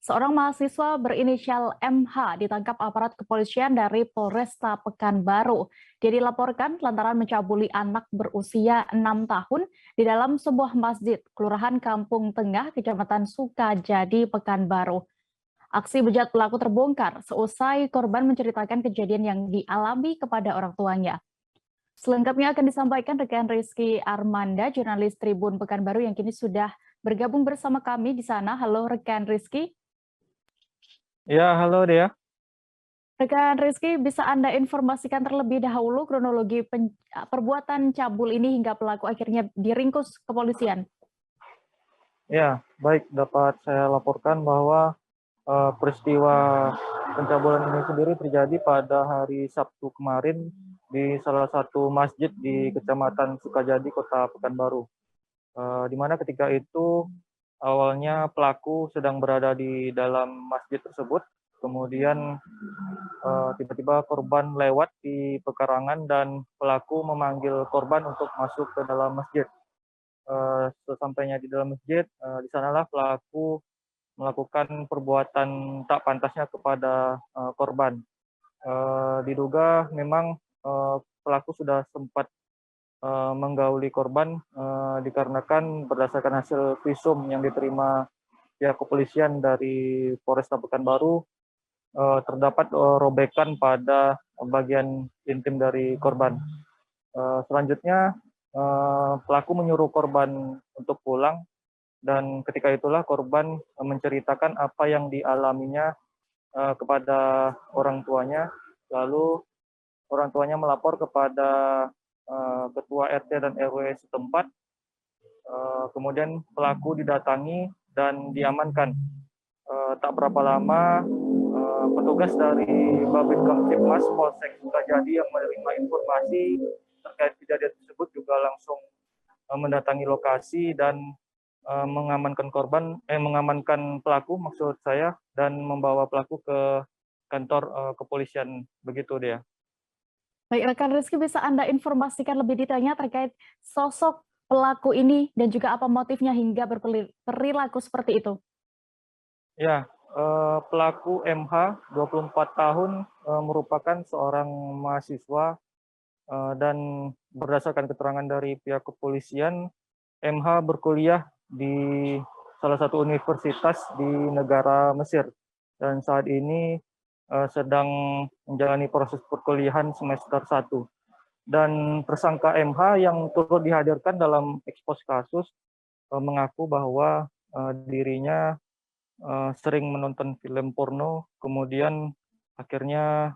Seorang mahasiswa berinisial MH ditangkap aparat kepolisian dari Polresta Pekanbaru. Dia dilaporkan lantaran mencabuli anak berusia 6 tahun di dalam sebuah masjid, Kelurahan Kampung Tengah, Kecamatan Sukajadi, Pekanbaru. Aksi bejat pelaku terbongkar seusai korban menceritakan kejadian yang dialami kepada orang tuanya. Selengkapnya akan disampaikan rekan Rizky Armanda, jurnalis Tribun Pekanbaru yang kini sudah bergabung bersama kami di sana. Halo rekan Rizky. Ya, halo Dea. Rekan Rizky, bisa Anda informasikan terlebih dahulu kronologi perbuatan cabul ini hingga pelaku akhirnya diringkus kepolisian? Ya, baik, dapat saya laporkan bahwa peristiwa pencabulan ini sendiri terjadi pada hari Sabtu kemarin di salah satu masjid di Kecamatan Sukajadi, Kota Pekanbaru. Di mana ketika itu awalnya pelaku sedang berada di dalam masjid tersebut, kemudian tiba-tiba korban lewat di pekarangan dan pelaku memanggil korban untuk masuk ke dalam masjid. Sesampainya di dalam masjid, di sanalah pelaku melakukan perbuatan tak pantasnya kepada korban. Diduga memang pelaku sudah sempat menggauli korban dikarenakan berdasarkan hasil visum yang diterima pihak kepolisian dari Polresta Pekanbaru, terdapat robekan pada bagian intim dari korban. Selanjutnya pelaku menyuruh korban untuk pulang, dan ketika itulah korban menceritakan apa yang dialaminya kepada orang tuanya. Lalu orang tuanya melapor kepada ketua RT dan RW setempat. Kemudian pelaku didatangi dan diamankan. Tak berapa lama petugas dari Babin Kamtibmas Polsek Sukajadi yang menerima informasi terkait kejadian tersebut juga langsung mendatangi lokasi dan mengamankan pelaku maksud saya, dan membawa pelaku ke kantor kepolisian, begitu dia. Baik, rekan Rizky, bisa Anda informasikan lebih detailnya terkait sosok pelaku ini dan juga apa motifnya hingga berperilaku seperti itu? Ya, pelaku MH 24 tahun merupakan seorang mahasiswa, dan berdasarkan keterangan dari pihak kepolisian, MH berkuliah di salah satu universitas di negara Mesir dan saat ini sedang menjalani proses perkuliahan semester 1. Dan tersangka MH yang turut dihadirkan dalam ekspos kasus mengaku bahwa dirinya sering menonton film porno, kemudian akhirnya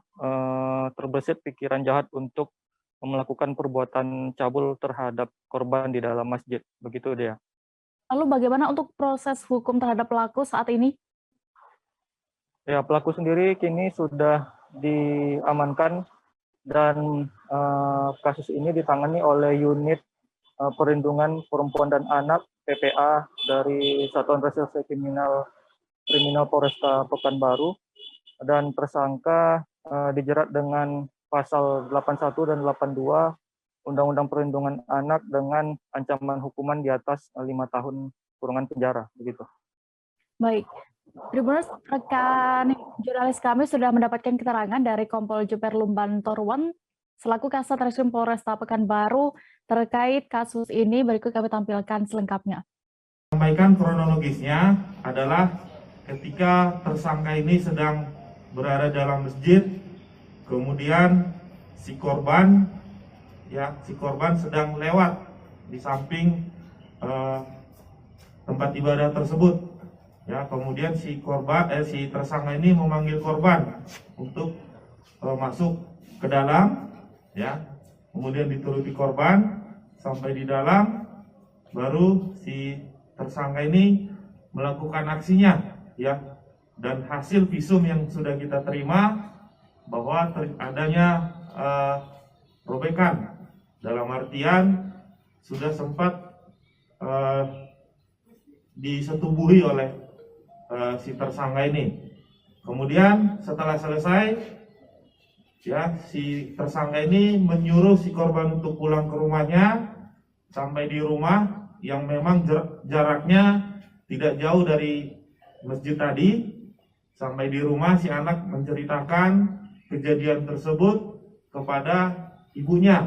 terbesit pikiran jahat untuk melakukan perbuatan cabul terhadap korban di dalam masjid, begitu dia. Lalu bagaimana untuk proses hukum terhadap pelaku saat ini? Ya, pelaku sendiri kini sudah diamankan dan kasus ini ditangani oleh unit perlindungan perempuan dan anak PPA dari Satuan Reserse Kriminal Polresta Pekanbaru, dan tersangka dijerat dengan pasal 81 dan 82 Undang-Undang Perlindungan Anak dengan ancaman hukuman di atas 5 tahun kurungan penjara, begitu. Baik, Tribuners, rekan jurnalis kami sudah mendapatkan keterangan dari Kompol Juper Lumban Torwan selaku Kasat Reskrim Polresta Pekanbaru terkait kasus ini. Berikut kami tampilkan selengkapnya. Sampaikan kronologisnya adalah ketika tersangka ini sedang berada dalam masjid, kemudian si korban sedang lewat di samping tempat ibadah tersebut. Ya, kemudian si tersangka ini memanggil korban untuk masuk ke dalam, ya. Kemudian dituruti korban sampai di dalam, baru si tersangka ini melakukan aksinya, ya. Dan hasil visum yang sudah kita terima bahwa adanya robekan, dalam artian sudah sempat disetubuhi oleh si tersangka ini. Kemudian setelah selesai, ya, si tersangka ini menyuruh si korban untuk pulang ke rumahnya. Sampai di rumah yang memang jaraknya tidak jauh dari masjid tadi. Sampai di rumah si anak menceritakan kejadian tersebut kepada ibunya.